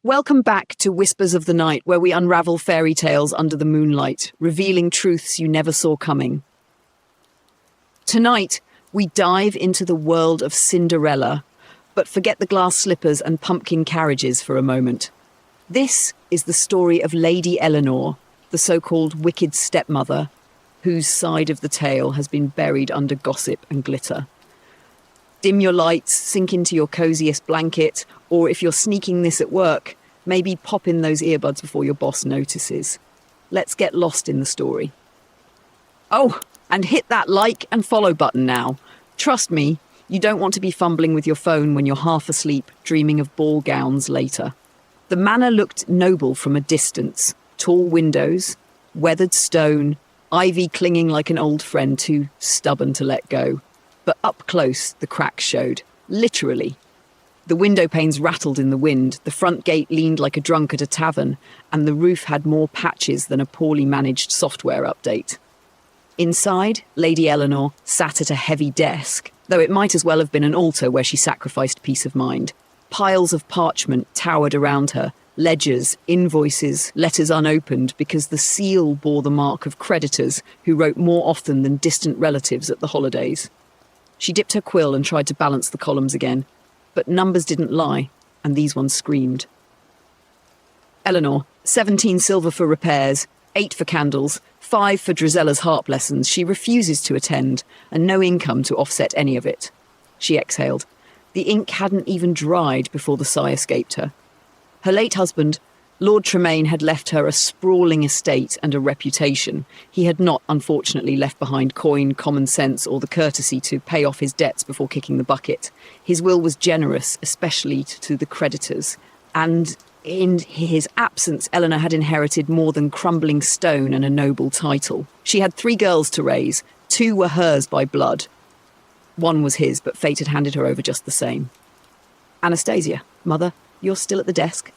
Welcome back to Whispers of the Night, where we unravel fairy tales under the moonlight, revealing truths you never saw coming. Tonight, we dive into the world of Cinderella, but forget the glass slippers and pumpkin carriages for a moment. This is the story of Lady Eleanor, the so-called wicked stepmother, whose side of the tale has been buried under gossip and glitter. Dim your lights, sink into your coziest blanket, or if you're sneaking this at work, maybe pop in those earbuds before your boss notices. Let's get lost in the story. Oh, and hit that like and follow button now. Trust me, you don't want to be fumbling with your phone when you're half asleep, dreaming of ball gowns later. The manor looked noble from a distance. Tall windows, weathered stone, ivy clinging like an old friend too stubborn to let go. But up close, the cracks showed. Literally. The window panes rattled in the wind, the front gate leaned like a drunk at a tavern, and the roof had more patches than a poorly managed software update. Inside, Lady Eleanor sat at a heavy desk, though it might as well have been an altar where she sacrificed peace of mind. Piles of parchment towered around her, ledgers, invoices, letters unopened because the seal bore the mark of creditors who wrote more often than distant relatives at the holidays. She dipped her quill and tried to balance the columns again, but numbers didn't lie, and these ones screamed. Eleanor, 17 silver for repairs, 8 for candles, 5 for Drizella's harp lessons. She refuses to attend, and no income to offset any of it. She exhaled. The ink hadn't even dried before the sigh escaped her. Her late husband, Lord Tremaine, had left her a sprawling estate and a reputation. He had not, unfortunately, left behind coin, common sense, or the courtesy to pay off his debts before kicking the bucket. His will was generous, especially to the creditors. And in his absence, Eleanor had inherited more than crumbling stone and a noble title. She had 3 girls to raise. 2 were hers by blood. 1 was his, but fate had handed her over just the same. Anastasia, mother, you're still at the desk?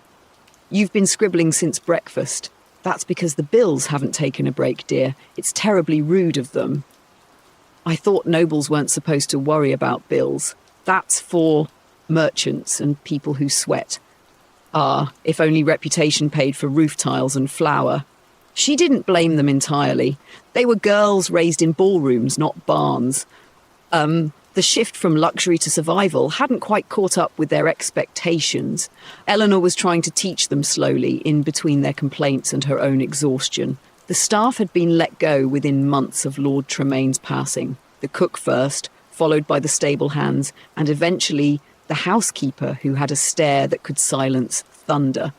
You've been scribbling since breakfast. That's because the bills haven't taken a break, dear. It's terribly rude of them. I thought nobles weren't supposed to worry about bills. That's for merchants and people who sweat. Ah, if only reputation paid for roof tiles and flour. She didn't blame them entirely. They were girls raised in ballrooms, not barns. The shift from luxury to survival hadn't quite caught up with their expectations. Eleanor was trying to teach them slowly, in between their complaints and her own exhaustion. The staff had been let go within months of Lord Tremaine's passing. The cook first, followed by the stable hands, and eventually the housekeeper who had a stare that could silence thunder.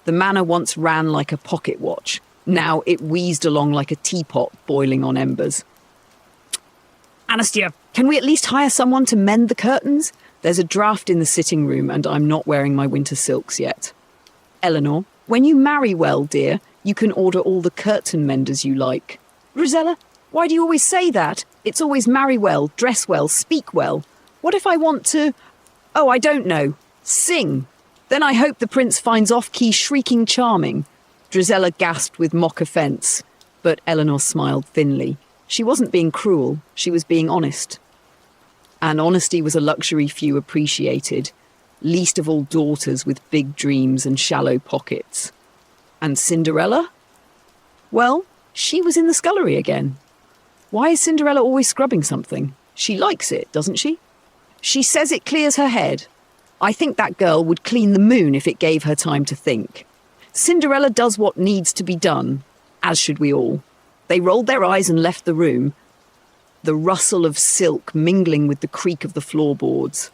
The manor once ran like a pocket watch. Now it wheezed along like a teapot boiling on embers. Anastasia, can we at least hire someone to mend the curtains? There's a draft in the sitting room and I'm not wearing my winter silks yet. Eleanor, when you marry well, dear, you can order all the curtain menders you like. Drizella, why do you always say that? It's always marry well, dress well, speak well. What if I want to... Oh, I don't know. Sing. Then I hope the prince finds off-key shrieking charming. Drizella gasped with mock offence, but Eleanor smiled thinly. She wasn't being cruel, she was being honest. And honesty was a luxury few appreciated, least of all daughters with big dreams and shallow pockets. And Cinderella? Well, she was in the scullery again. Why is Cinderella always scrubbing something? She likes it, doesn't she? She says it clears her head. I think that girl would clean the moon if it gave her time to think. Cinderella does what needs to be done, as should we all. They rolled their eyes and left the room, the rustle of silk mingling with the creak of the floorboards.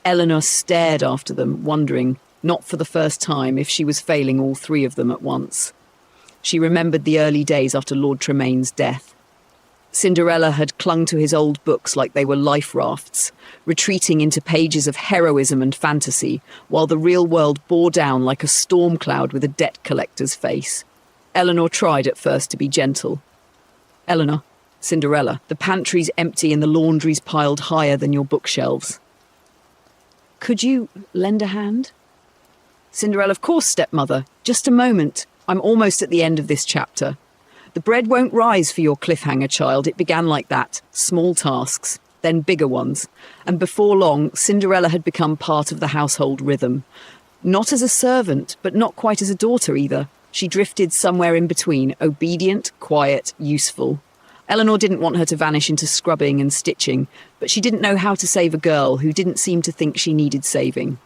Eleanor stared after them, wondering, not for the first time, if she was failing all 3 of them at once. She remembered the early days after Lord Tremaine's death. Cinderella had clung to his old books like they were life rafts, retreating into pages of heroism and fantasy, while the real world bore down like a storm cloud with a debt collector's face. Eleanor tried at first to be gentle. Eleanor, Cinderella, the pantry's empty and the laundry's piled higher than your bookshelves. Could you lend a hand? Cinderella, of course, stepmother. Just a moment. I'm almost at the end of this chapter. The bread won't rise for your cliffhanger, child. It began like that. Small tasks, then bigger ones. And before long, Cinderella had become part of the household rhythm. Not as a servant, but not quite as a daughter either. She drifted somewhere in between, obedient, quiet, useful. Eleanor didn't want her to vanish into scrubbing and stitching, but she didn't know how to save a girl who didn't seem to think she needed saving.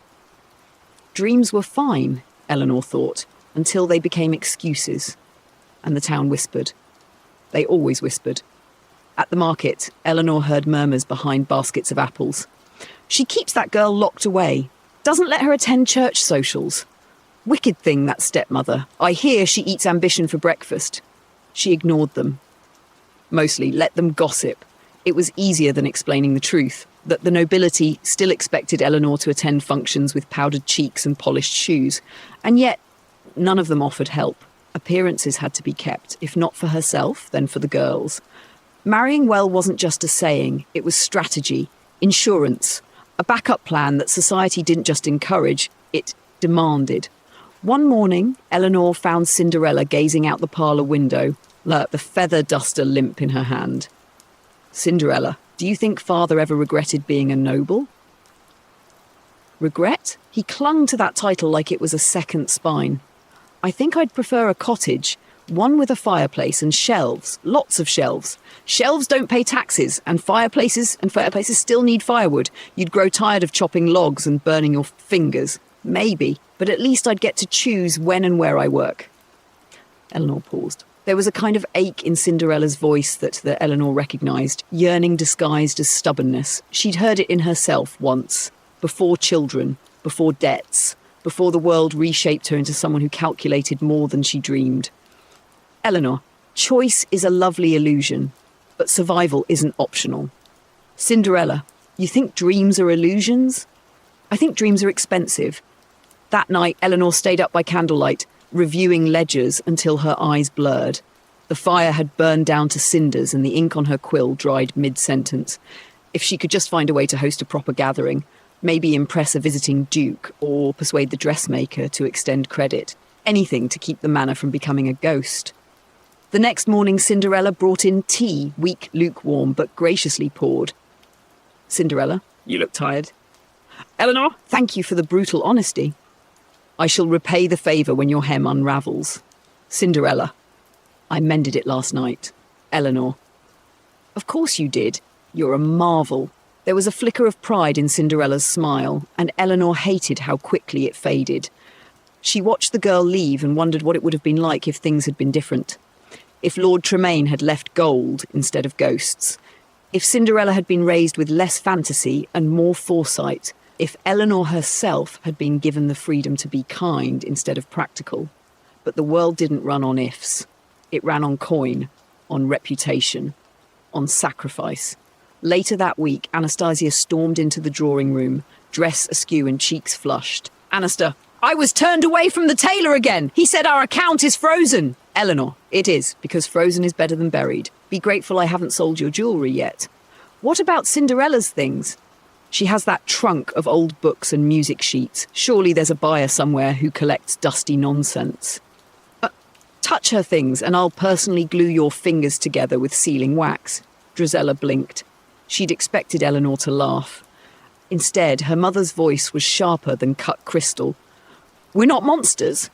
Dreams were fine, Eleanor thought, until they became excuses. And the town whispered. They always whispered. At the market, Eleanor heard murmurs behind baskets of apples. She keeps that girl locked away. Doesn't let her attend church socials. Wicked thing, that stepmother. I hear she eats ambition for breakfast. She ignored them. Mostly let them gossip. It was easier than explaining the truth, that the nobility still expected Eleanor to attend functions with powdered cheeks and polished shoes. And yet, none of them offered help. Appearances had to be kept, if not for herself, then for the girls. Marrying well wasn't just a saying, it was strategy, insurance, a backup plan that society didn't just encourage, it demanded. One morning, Eleanor found Cinderella gazing out the parlour window, the feather duster limp in her hand. Cinderella, do you think father ever regretted being a noble? Regret? He clung to that title like it was a second spine. I think I'd prefer a cottage, one with a fireplace and shelves, lots of shelves. Shelves don't pay taxes, and fireplaces still need firewood. You'd grow tired of chopping logs and burning your fingers. Maybe, but at least I'd get to choose when and where I work. Eleanor paused. There was a kind of ache in Cinderella's voice that Eleanor recognised, yearning disguised as stubbornness. She'd heard it in herself once, before children, before debts, before the world reshaped her into someone who calculated more than she dreamed. Eleanor, choice is a lovely illusion, but survival isn't optional. Cinderella, you think dreams are illusions? I think dreams are expensive. That night, Eleanor stayed up by candlelight, reviewing ledgers until her eyes blurred. The fire had burned down to cinders and the ink on her quill dried mid-sentence. If she could just find a way to host a proper gathering, maybe impress a visiting duke or persuade the dressmaker to extend credit, anything to keep the manor from becoming a ghost. The next morning, Cinderella brought in tea, weak, lukewarm, but graciously poured. Cinderella, you look tired. Eleanor, thank you for the brutal honesty. I shall repay the favour when your hem unravels. Cinderella, I mended it last night. Eleanor, of course you did. You're a marvel. There was a flicker of pride in Cinderella's smile, and Eleanor hated how quickly it faded. She watched the girl leave and wondered what it would have been like if things had been different. If Lord Tremaine had left gold instead of ghosts. If Cinderella had been raised with less fantasy and more foresight. If Eleanor herself had been given the freedom to be kind instead of practical. But the world didn't run on ifs. It ran on coin, on reputation, on sacrifice. Later that week, Anastasia stormed into the drawing room, dress askew and cheeks flushed. Anastasia, I was turned away from the tailor again. He said our account is frozen. Eleanor, it is, because frozen is better than buried. Be grateful I haven't sold your jewellery yet. What about Cinderella's things? She has that trunk of old books and music sheets. Surely there's a buyer somewhere who collects dusty nonsense. Touch her things and I'll personally glue your fingers together with sealing wax. Drizella blinked. She'd expected Eleanor to laugh. Instead, her mother's voice was sharper than cut crystal. We're not monsters.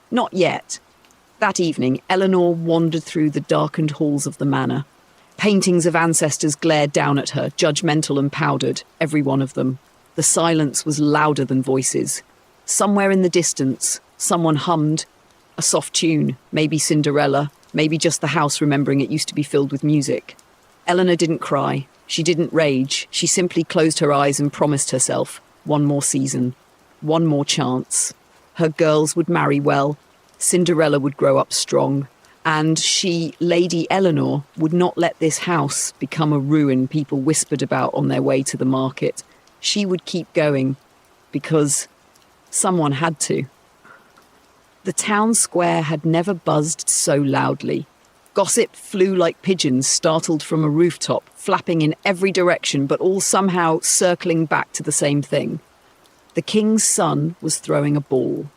Not yet. That evening, Eleanor wandered through the darkened halls of the manor. Paintings of ancestors glared down at her, judgmental and powdered, every one of them. The silence was louder than voices. Somewhere in the distance, someone hummed a soft tune, maybe Cinderella, maybe just the house remembering it used to be filled with music. Eleanor didn't cry. She didn't rage. She simply closed her eyes and promised herself one more season, one more chance. Her girls would marry well. Cinderella would grow up strong. And she, Lady Eleanor, would not let this house become a ruin people whispered about on their way to the market. She would keep going, because someone had to. The town square had never buzzed so loudly. Gossip flew like pigeons startled from a rooftop, flapping in every direction, but all somehow circling back to the same thing. The king's son was throwing a ball.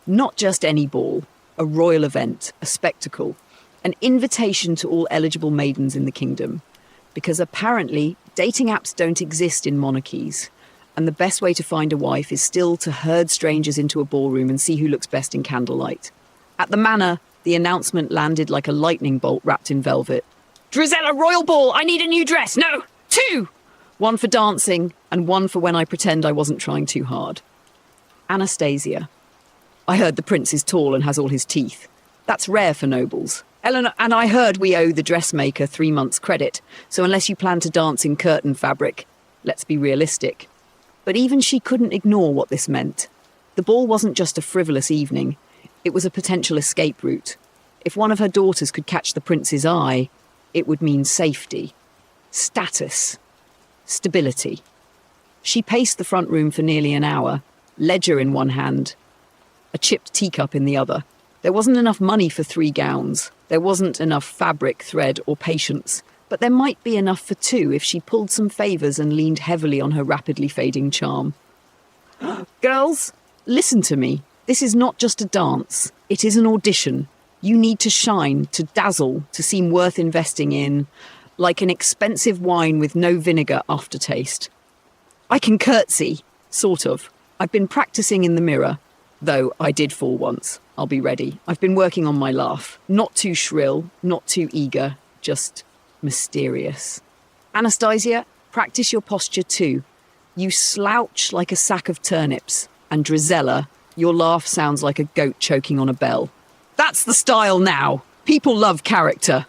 Not just any ball. A royal event, a spectacle, an invitation to all eligible maidens in the kingdom. Because apparently, dating apps don't exist in monarchies. and the best way to find a wife is still to herd strangers into a ballroom and see who looks best in candlelight. At the manor, the announcement landed like a lightning bolt wrapped in velvet. "Drizella, royal ball! I need a new dress! No, 2! One for dancing, and one for when I pretend I wasn't trying too hard." Anastasia. "I heard the prince is tall and has all his teeth. That's rare for nobles. Eleanor, and I heard we owe the dressmaker 3 months' credit, so unless you plan to dance in curtain fabric, let's be realistic." But even she couldn't ignore what this meant. The ball wasn't just a frivolous evening, it was a potential escape route. If one of her daughters could catch the prince's eye, it would mean safety, status, stability. She paced the front room for nearly an hour, ledger in one hand, a chipped teacup in the other. There wasn't enough money for 3 gowns. There wasn't enough fabric, thread, or patience. But there might be enough for 2 if she pulled some favours and leaned heavily on her rapidly fading charm. "Girls, listen to me. This is not just a dance. It is an audition. You need to shine, to dazzle, to seem worth investing in, like an expensive wine with no vinegar aftertaste. I can curtsy, sort of. I've been practicing in the mirror, though I did fall once. I'll be ready. I've been working on my laugh. Not too shrill, not too eager, just mysterious. Anastasia, practice your posture too. You slouch like a sack of turnips, and Drizella, your laugh sounds like a goat choking on a bell. That's the style now. People love character.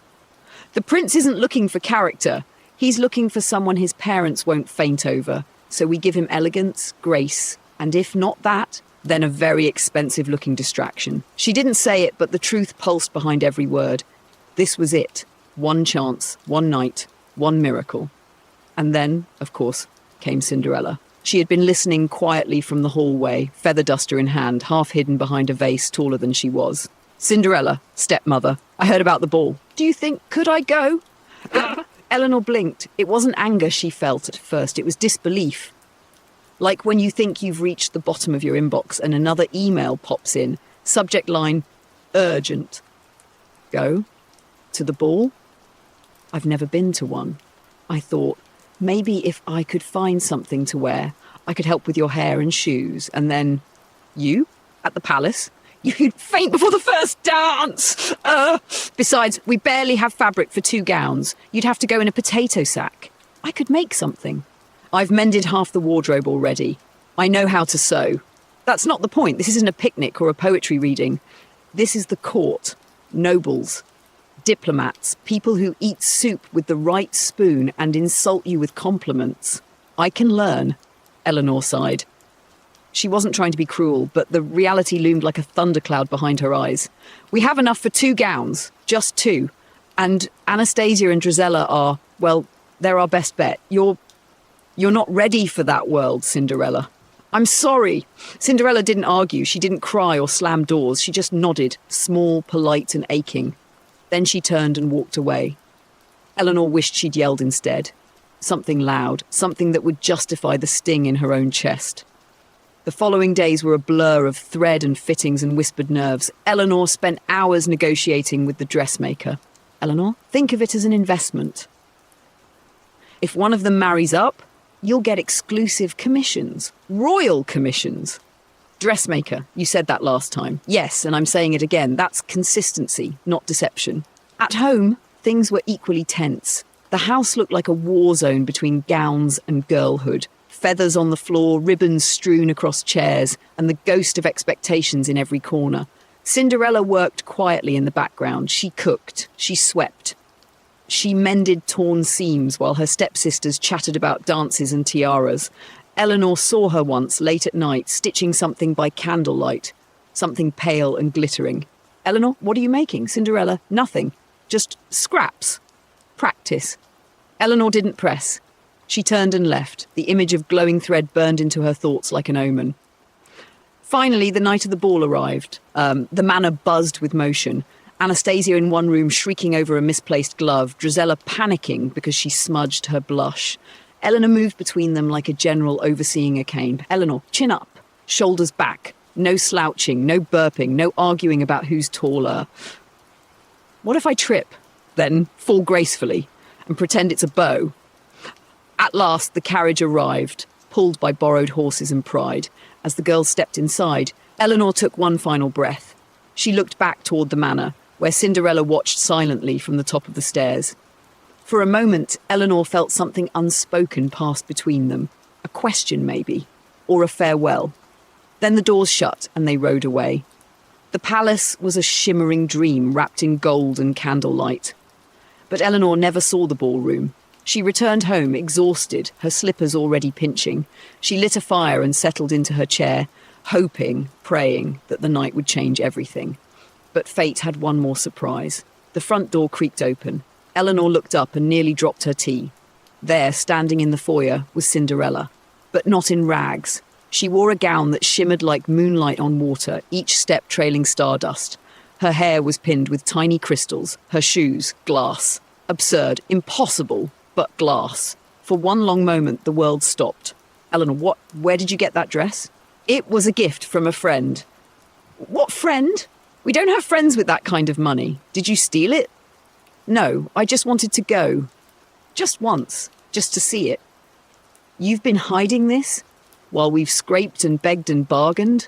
The prince isn't looking for character. He's looking for someone his parents won't faint over. So we give him elegance, grace, and if not that, then a very expensive-looking distraction. She didn't say it, but the truth pulsed behind every word. This was it. One chance, one night, one miracle. And then, of course, came Cinderella. She had been listening quietly from the hallway, feather duster in hand, half hidden behind a vase taller than she was. "Cinderella, stepmother, I heard about the ball. Do you think, could I go?" Eleanor blinked. It wasn't anger she felt at first, it was disbelief. Like when you think you've reached the bottom of your inbox and another email pops in. Subject line, urgent. Go? To the ball? I've never been to one. I thought, maybe if I could find something to wear, I could help with your hair and shoes. And then, you? At the palace? You'd faint before the first dance! Besides, we barely have fabric for 2 gowns. You'd have to go in a potato sack. I could make something. I've mended half the wardrobe already. I know how to sew. That's not the point. This isn't a picnic or a poetry reading. This is the court. Nobles. Diplomats. People who eat soup with the right spoon and insult you with compliments. I can learn. Eleanor sighed. She wasn't trying to be cruel, but the reality loomed like a thundercloud behind her eyes. We have enough for 2 gowns. Just 2. And Anastasia and Drizella are, well, they're our best bet. You're not ready for that world, Cinderella. I'm sorry. Cinderella didn't argue. She didn't cry or slam doors. She just nodded, small, polite and aching. Then she turned and walked away. Eleanor wished she'd yelled instead. Something loud, something that would justify the sting in her own chest. The following days were a blur of thread and fittings and whispered nerves. Eleanor spent hours negotiating with the dressmaker. Eleanor, think of it as an investment. If one of them marries up, you'll get exclusive commissions. Royal commissions. Dressmaker, you said that last time. Yes, and I'm saying it again. That's consistency, not deception. At home, things were equally tense. The house looked like a war zone between gowns and girlhood. Feathers on the floor, ribbons strewn across chairs, and the ghost of expectations in every corner. Cinderella worked quietly in the background. She cooked. She swept. She mended torn seams while her stepsisters chatted about dances and tiaras. Eleanor saw her once, late at night, stitching something by candlelight. Something pale and glittering. Eleanor, what are you making? Cinderella, nothing. Just scraps. Practice. Eleanor didn't press. She turned and left. The image of glowing thread burned into her thoughts like an omen. Finally, the night of the ball arrived. The manor buzzed with motion. Anastasia in one room shrieking over a misplaced glove, Drizella panicking because she smudged her blush. Eleanor moved between them like a general overseeing a cane. Eleanor, chin up, shoulders back, no slouching, no burping, no arguing about who's taller. What if I trip, then fall gracefully, and pretend it's a bow? At last, the carriage arrived. pulled by borrowed horses and pride. As the girls stepped inside, Eleanor took one final breath. She looked back toward the manor, where Cinderella watched silently from the top of the stairs. For a moment, Eleanor felt something unspoken pass between them. A question, maybe, or a farewell. Then the doors shut and they rode away. The palace was a shimmering dream wrapped in gold and candlelight. But Eleanor never saw the ballroom. She returned home exhausted, her slippers already pinching. She lit a fire and settled into her chair, hoping, praying that the night would change everything. But fate had one more surprise. The front door creaked open. Eleanor looked up and nearly dropped her tea. There, standing in the foyer, was Cinderella, but not in rags. She wore a gown that shimmered like moonlight on water, each step trailing stardust. Her hair was pinned with tiny crystals, her shoes, glass. Absurd, impossible, but glass. For one long moment, the world stopped. Eleanor, where did you get that dress? It was a gift from a friend. What friend? We don't have friends with that kind of money. Did you steal it? No, I just wanted to go. Just once, just to see it. You've been hiding this? While we've scraped and begged and bargained?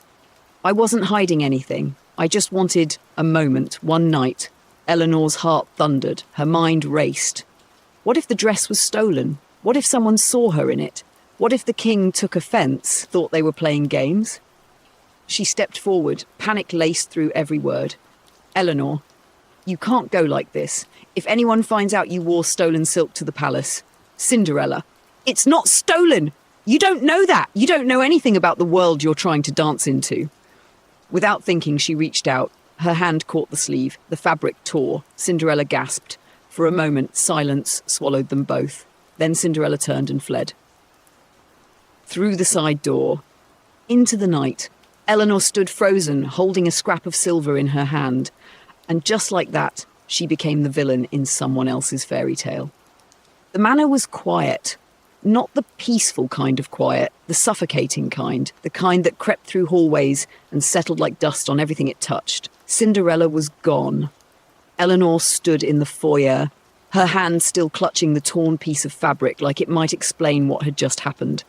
I wasn't hiding anything. I just wanted a moment, one night. Eleanor's heart thundered, her mind raced. What if the dress was stolen? What if someone saw her in it? What if the king took offence, thought they were playing games? She stepped forward, panic laced through every word. Eleanor, you can't go like this. If anyone finds out you wore stolen silk to the palace. Cinderella, it's not stolen! You don't know that. You don't know anything about the world you're trying to dance into. Without thinking, she reached out. Her hand caught the sleeve. The fabric tore. Cinderella gasped. For a moment, silence swallowed them both. Then Cinderella turned and fled. Through the side door. Into the night. Eleanor stood frozen, holding a scrap of silver in her hand. And just like that, she became the villain in someone else's fairy tale. The manor was quiet. Not the peaceful kind of quiet, the suffocating kind, the kind that crept through hallways and settled like dust on everything it touched. Cinderella was gone. Eleanor stood in the foyer, her hand still clutching the torn piece of fabric like it might explain what had just happened.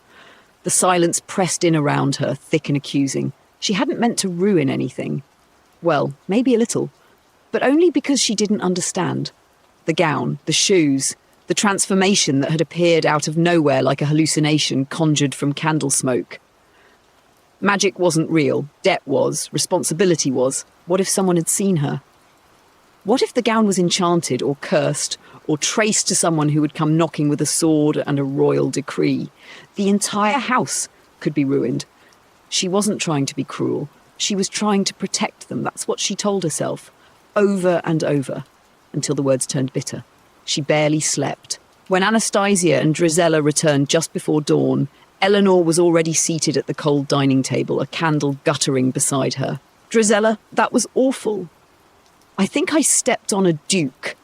The silence pressed in around her, thick and accusing. She hadn't meant to ruin anything. Well, maybe a little, but only because she didn't understand. The gown, the shoes, the transformation that had appeared out of nowhere like a hallucination conjured from candle smoke. Magic wasn't real. Debt was. Responsibility was. What if someone had seen her? What if the gown was enchanted or cursed or traced to someone who would come knocking with a sword and a royal decree? The entire house could be ruined. She wasn't trying to be cruel. She was trying to protect them. That's what she told herself, over and over, until the words turned bitter. She barely slept. When Anastasia and Drizella returned just before dawn, Eleanor was already seated at the cold dining table, a candle guttering beside her. Drizella, that was awful. I think I stepped on a duke.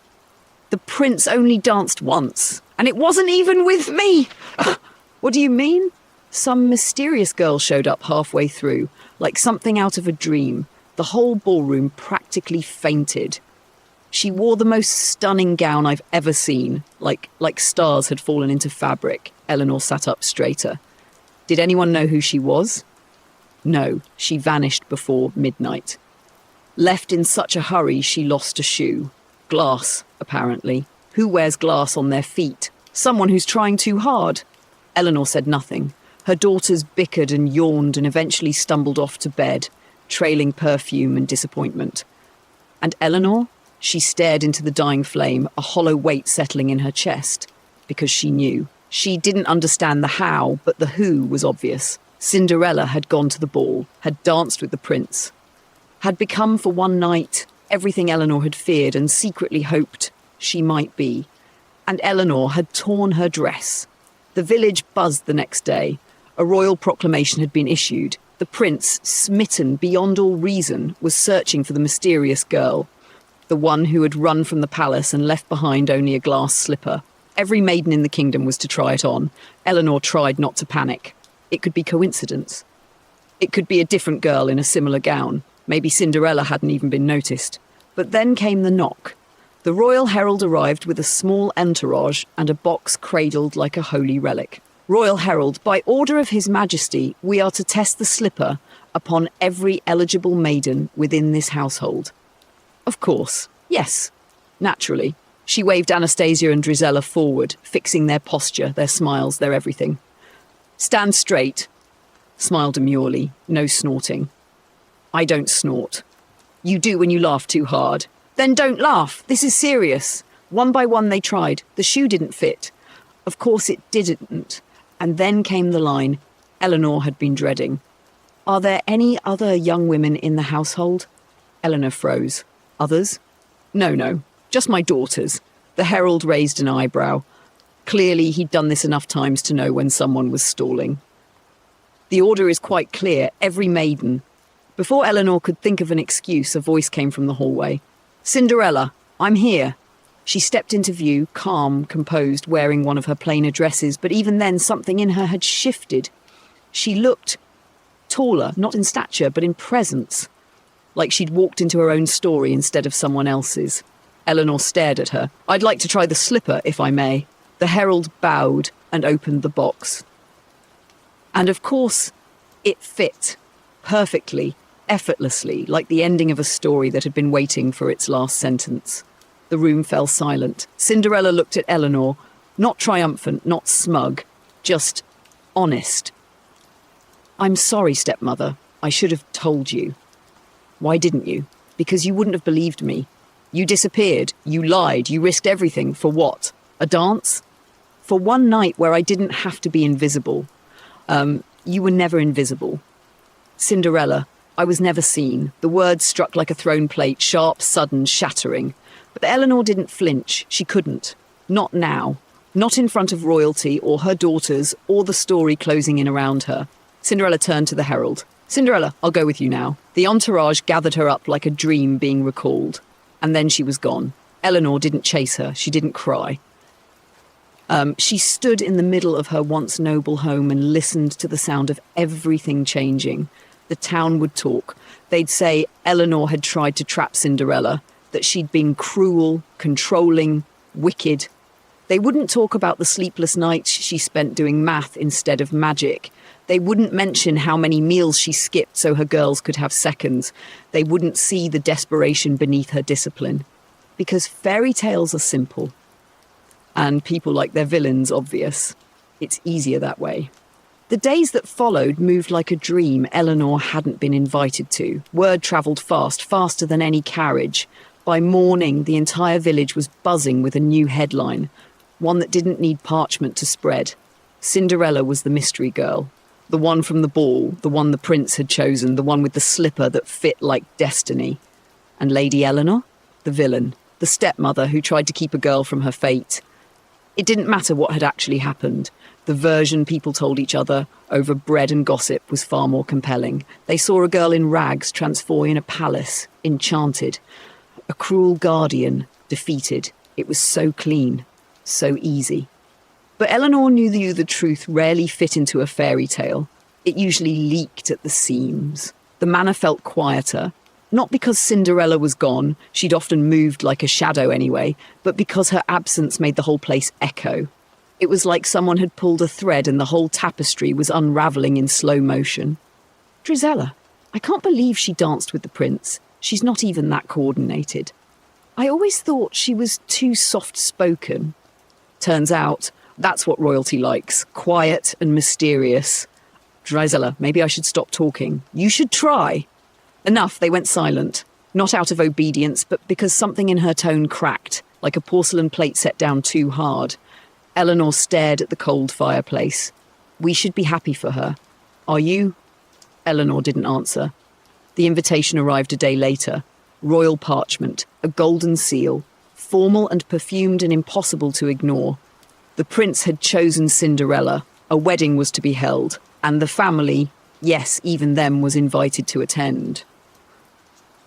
The prince only danced once, and it wasn't even with me. What do you mean? Some mysterious girl showed up halfway through, like something out of a dream. The whole ballroom practically fainted. She wore the most stunning gown I've ever seen, like stars had fallen into fabric. Eleanor sat up straighter. Did anyone know who she was? No, she vanished before midnight. Left in such a hurry, she lost a shoe. Glass, apparently. Who wears glass on their feet? Someone who's trying too hard. Eleanor said nothing. Her daughters bickered and yawned and eventually stumbled off to bed, trailing perfume and disappointment. And Eleanor? She stared into the dying flame, a hollow weight settling in her chest, because she knew. She didn't understand the how, but the who was obvious. Cinderella had gone to the ball, had danced with the prince, had become for one night everything Eleanor had feared and secretly hoped she might be. And Eleanor had torn her dress. The village buzzed the next day. A royal proclamation had been issued. The prince, smitten beyond all reason, was searching for the mysterious girl. The one who had run from the palace and left behind only a glass slipper. Every maiden in the kingdom was to try it on. Eleanor tried not to panic. It could be coincidence. It could be a different girl in a similar gown. Maybe Cinderella hadn't even been noticed. But then came the knock. The royal herald arrived with a small entourage and a box cradled like a holy relic. Royal Herald, by order of His Majesty, we are to test the slipper upon every eligible maiden within this household. Of course, yes, naturally. She waved Anastasia and Drizella forward, fixing their posture, their smiles, their everything. Stand straight. Smiled demurely, no snorting. I don't snort. You do when you laugh too hard. Then don't laugh. This is serious. One by one they tried. The shoe didn't fit. Of course it didn't. And then came the line Eleanor had been dreading. Are there any other young women in the household? Eleanor froze. Others? No, just my daughters. The herald raised an eyebrow. Clearly he'd done this enough times to know when someone was stalling. The order is quite clear, every maiden. Before Eleanor could think of an excuse, a voice came from the hallway. Cinderella, I'm here. She stepped into view, calm, composed, wearing one of her plainer dresses, but even then something in her had shifted. She looked taller, not in stature, but in presence, like she'd walked into her own story instead of someone else's. Eleanor stared at her. I'd like to try the slipper, if I may. The herald bowed and opened the box. And of course, it fit perfectly, effortlessly, like the ending of a story that had been waiting for its last sentence. The room fell silent. Cinderella looked at Eleanor, not triumphant, not smug, just honest. I'm sorry, stepmother. I should have told you. Why didn't you? Because you wouldn't have believed me. You disappeared. You lied. You risked everything. For what? A dance? For one night where I didn't have to be invisible. You were never invisible. Cinderella, I was never seen. The words struck like a thrown plate, sharp, sudden, shattering. But Eleanor didn't flinch. She couldn't. Not now. Not in front of royalty or her daughters or the story closing in around her. Cinderella turned to the herald. Cinderella, I'll go with you now. The entourage gathered her up like a dream being recalled. And then she was gone. Eleanor didn't chase her. She didn't cry. She stood in the middle of her once noble home and listened to the sound of everything changing. The town would talk. They'd say Eleanor had tried to trap Cinderella, that she'd been cruel, controlling, wicked. They wouldn't talk about the sleepless nights she spent doing math instead of magic. They wouldn't mention how many meals she skipped so her girls could have seconds. They wouldn't see the desperation beneath her discipline. Because fairy tales are simple. And people like their villains obvious. It's easier that way. The days that followed moved like a dream Eleanor hadn't been invited to. Word travelled fast, faster than any carriage. By morning, the entire village was buzzing with a new headline, one that didn't need parchment to spread. Cinderella was the mystery girl. The one from the ball, the one the prince had chosen, the one with the slipper that fit like destiny. And Lady Eleanor? The villain. The stepmother who tried to keep a girl from her fate. It didn't matter what had actually happened. The version people told each other over bread and gossip was far more compelling. They saw a girl in rags transform in a palace, enchanted. A cruel guardian, defeated. It was so clean, so easy. But Eleanor knew the truth rarely fit into a fairy tale. It usually leaked at the seams. The manor felt quieter. Not because Cinderella was gone, she'd often moved like a shadow anyway, but because her absence made the whole place echo. It was like someone had pulled a thread and the whole tapestry was unravelling in slow motion. Drizella, I can't believe she danced with the prince. She's not even that coordinated. I always thought she was too soft-spoken. Turns out, that's what royalty likes, quiet and mysterious. Drizella, maybe I should stop talking. You should try. Enough, they went silent. Not out of obedience, but because something in her tone cracked, like a porcelain plate set down too hard. Eleanor stared at the cold fireplace. We should be happy for her. Are you? Eleanor didn't answer. The invitation arrived a day later. Royal parchment, a golden seal, formal and perfumed and impossible to ignore. The prince had chosen Cinderella. A wedding was to be held, and the family, yes, even them, was invited to attend.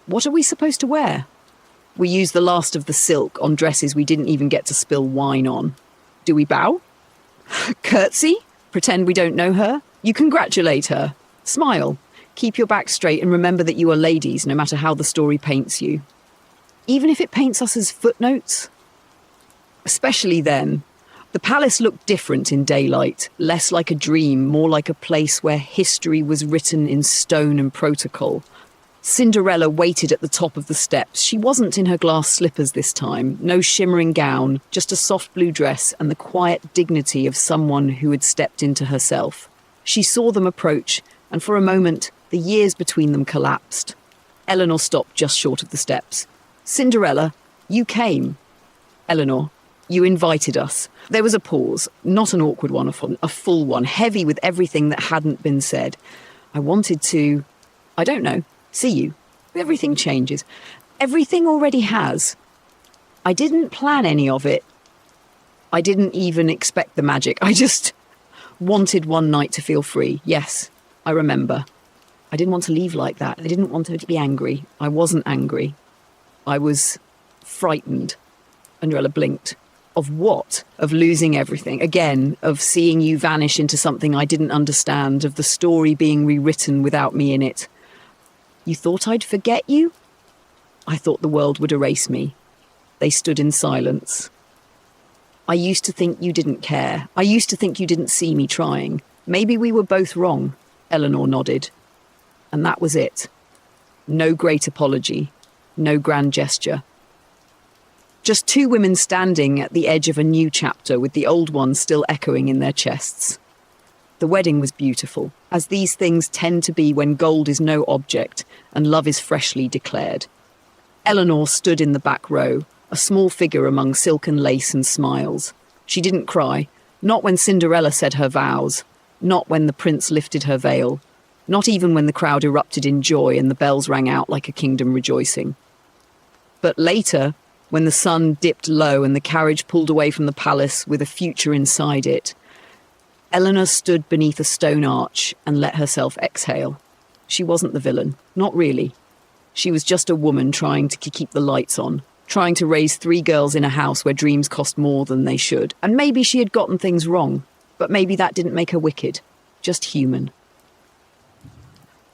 What are we supposed to wear? We used the last of the silk on dresses we didn't even get to spill wine on. Do we bow? Curtsy? Pretend we don't know her? You congratulate her. Smile. Keep your back straight and remember that you are ladies, no matter how the story paints you. Even if it paints us as footnotes? Especially then. The palace looked different in daylight, less like a dream, more like a place where history was written in stone and protocol. Cinderella waited at the top of the steps. She wasn't in her glass slippers this time, no shimmering gown, just a soft blue dress and the quiet dignity of someone who had stepped into herself. She saw them approach, and for a moment, the years between them collapsed. Eleanor stopped just short of the steps. "Cinderella, you came." "Eleanor, you invited us." There was a pause, not an awkward one, a full one, heavy with everything that hadn't been said. "I wanted to, I don't know, see you. Everything changes. Everything already has. I didn't plan any of it. I didn't even expect the magic. I just wanted one night to feel free. Yes, I remember. I didn't want to leave like that. I didn't want her to be angry. I wasn't angry. I was frightened." Cinderella blinked. "Of what? Of losing everything. Again, of seeing you vanish into something I didn't understand, of the story being rewritten without me in it. You thought I'd forget you? I thought the world would erase me." They stood in silence. "I used to think you didn't care. I used to think you didn't see me trying. Maybe we were both wrong." Eleanor nodded. And that was it. No great apology. No grand gesture. Just two women standing at the edge of a new chapter with the old one still echoing in their chests. The wedding was beautiful, as these things tend to be when gold is no object and love is freshly declared. Eleanor stood in the back row, a small figure among silk and lace and smiles. She didn't cry, not when Cinderella said her vows, not when the prince lifted her veil, not even when the crowd erupted in joy and the bells rang out like a kingdom rejoicing. But later, when the sun dipped low and the carriage pulled away from the palace with a future inside it, Eleanor stood beneath a stone arch and let herself exhale. She wasn't the villain, not really. She was just a woman trying to keep the lights on, trying to raise 3 girls in a house where dreams cost more than they should. And maybe she had gotten things wrong, but maybe that didn't make her wicked, just human.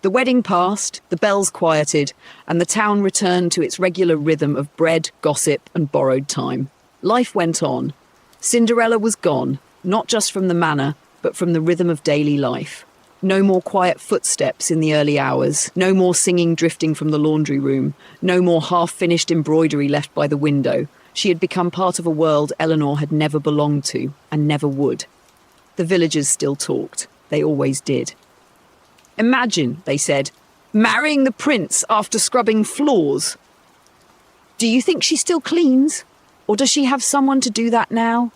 The wedding passed, the bells quieted, and the town returned to its regular rhythm of bread, gossip, and borrowed time. Life went on. Cinderella was gone, not just from the manor, but from the rhythm of daily life. No more quiet footsteps in the early hours, no more singing drifting from the laundry room, no more half-finished embroidery left by the window. She had become part of a world Eleanor had never belonged to, and never would. The villagers still talked. They always did. "Imagine," they said, "marrying the prince after scrubbing floors. Do you think she still cleans? Or does she have someone to do that now?"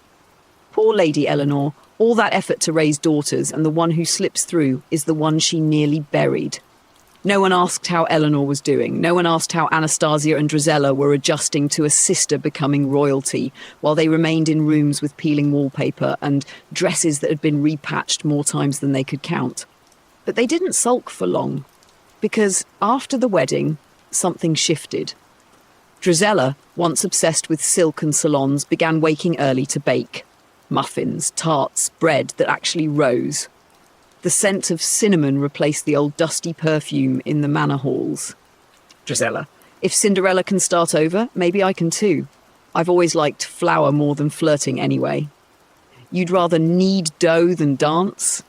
Poor Lady Eleanor, all that effort to raise daughters, and the one who slips through is the one she nearly buried. No one asked how Eleanor was doing. No one asked how Anastasia and Drizella were adjusting to a sister becoming royalty, while they remained in rooms with peeling wallpaper and dresses that had been repatched more times than they could count. But they didn't sulk for long, because after the wedding, something shifted. Drizella, once obsessed with silk and salons, began waking early to bake. Muffins, tarts, bread that actually rose. The scent of cinnamon replaced the old dusty perfume in the manor halls. "Drizella, if Cinderella can start over, maybe I can too. I've always liked flour more than flirting anyway. You'd rather knead dough than dance?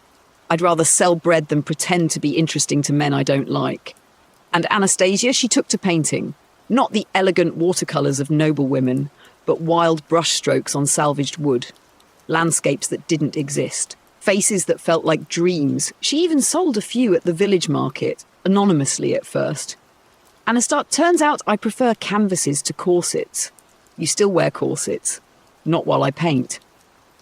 I'd rather sell bread than pretend to be interesting to men I don't like." And Anastasia, she took to painting. Not the elegant watercolours of noble women, but wild brushstrokes on salvaged wood. Landscapes that didn't exist. Faces that felt like dreams. She even sold a few at the village market, anonymously at first. "Turns out I prefer canvases to corsets." "You still wear corsets." "Not while I paint."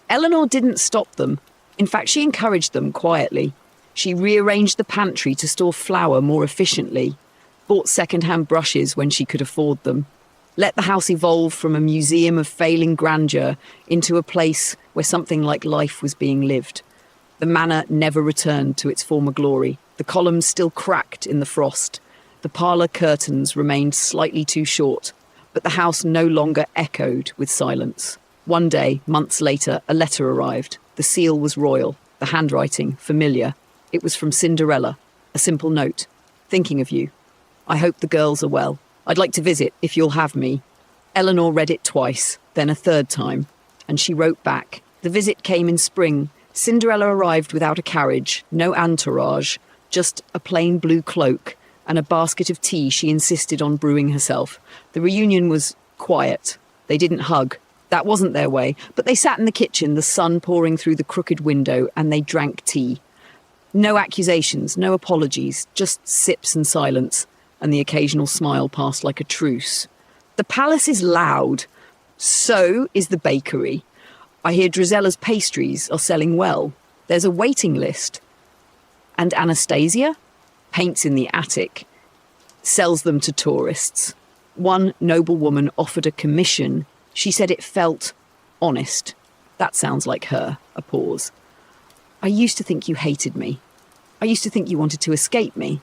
Eleanor didn't stop them. In fact, she encouraged them quietly. She rearranged the pantry to store flour more efficiently, bought second-hand brushes when she could afford them, let the house evolve from a museum of failing grandeur into a place where something like life was being lived. The manor never returned to its former glory. The columns still cracked in the frost. The parlour curtains remained slightly too short, but the house no longer echoed with silence. One day, months later, a letter arrived. The seal was royal, the handwriting familiar. It was from Cinderella, a simple note. "Thinking of you. I hope the girls are well. I'd like to visit if you'll have me." Eleanor read it twice, then a third time, and she wrote back, The visit came in spring. Cinderella arrived without a carriage, no entourage, just a plain blue cloak and a basket of tea she insisted on brewing herself. The reunion was quiet. They didn't hug. That wasn't their way, but they sat in the kitchen, the sun pouring through the crooked window, and they drank tea. No accusations, no apologies, just sips and silence, and the occasional smile passed like a truce. The palace is loud. So is the bakery. I hear Drizella's pastries are selling well. There's a waiting list. And Anastasia paints in the attic, sells them to tourists. One noblewoman offered a commission. She said it felt honest. That sounds like her. A pause. I used to think you hated me. I used to think you wanted to escape me.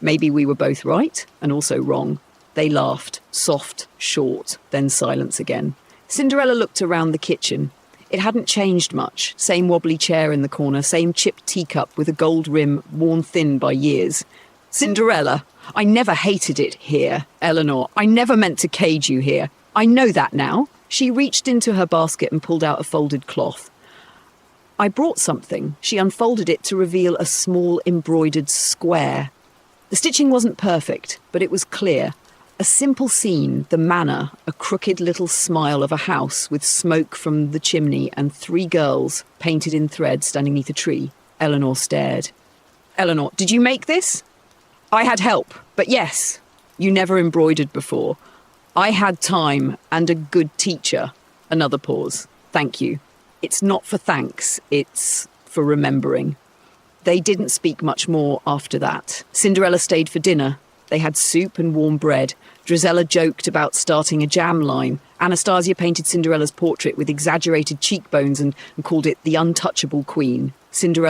Maybe we were both right and also wrong. They laughed, soft, short, then silence again. Cinderella looked around the kitchen. It hadn't changed much. Same wobbly chair in the corner, same chipped teacup with a gold rim worn thin by years. Cinderella, I never hated it here, Eleanor. I never meant to cage you here. I know that now. She reached into her basket and pulled out a folded cloth. I brought something. She unfolded it to reveal a small embroidered square. The stitching wasn't perfect, but it was clear. A simple scene, the manor, a crooked little smile of a house with smoke from the chimney and 3 girls painted in thread standing beneath a tree. Eleanor stared. Eleanor, did you make this? I had help, but yes, you never embroidered before. I had time and a good teacher. Another pause. Thank you. It's not for thanks, it's for remembering. They didn't speak much more after that. Cinderella stayed for dinner. They had soup and warm bread. Drizella joked about starting a jam line. Anastasia painted Cinderella's portrait with exaggerated cheekbones and called it the untouchable queen. Cinderella